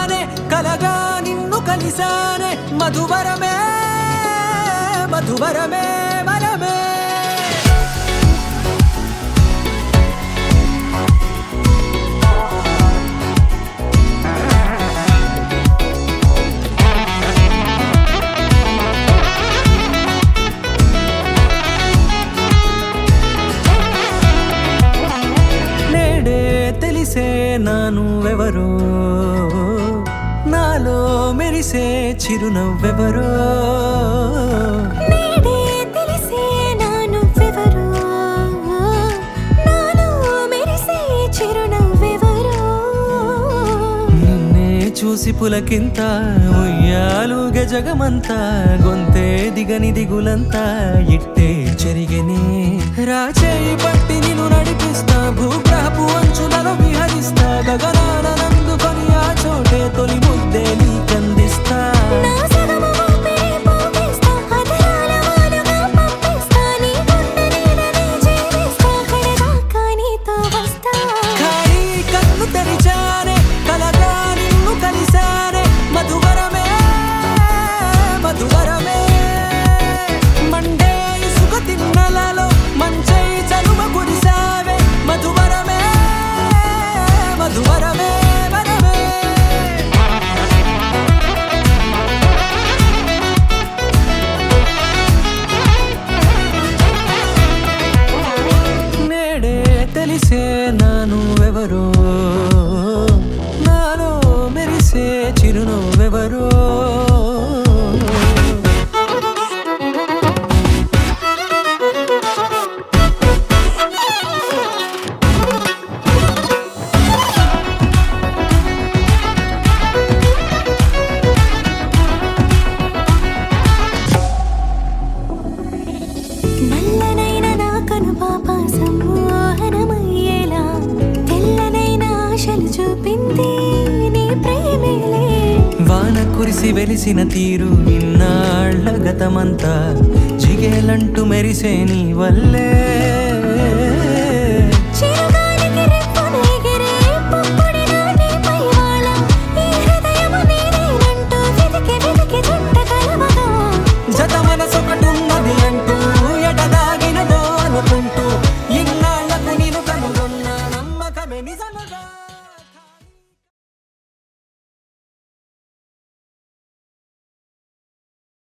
తెరిచానే కలగా నిన్ను కలిసానే మధువరమే మధువరమే వరమే నానువెవరో నాలో మెరిసే చిరునవ్వెవరో నేడే తెలిసే నానువెవరో నాలో మెరిసే చిరునవ్వెవరో నిన్నే చూసి పులకింత ఉయ్యాలుగే జగమంతా గొంతే దిగని దిగులంతా ఇట్టే చెరిగెనే రాచేయి పట్టి నిన్ను నడిపిస్తా భూగ్రహపు అంచులలో విహరిస్తా గగనాన నందుకొని ఆ చోటే తొలి ముద్దే నీకందిస్తా నా సగము ఊపిరి పోగేస్తా అధరాల వాలుగా పంపిస్తా నీ గుండె నీడనే జీవిస్తా కడదాకా నీతో వస్తా ఖాళీ కన్ను తెరిచానే కలగా నిన్ను కలిసానే మధువరమే మధువరమే మండే ఇసుక తిన్నలలో మంచై చలువ కురిసావే మధువరమే మధువరమే వరమే నేడే తెలిసే నానువెవరో నాలో మెరిసే చిరునవ్వెవరో నల్లనైన నా కనుపాప సమ్మోహనమయ్యేలా తెల్లనైన ఆశలు చూపింది నీ ప్రేమేలే వాన కురిసి వెలిసిన తీరు ఇన్నాళ్ల గతమంతా జిగేలంటూ మెరిసే నీ వల్లే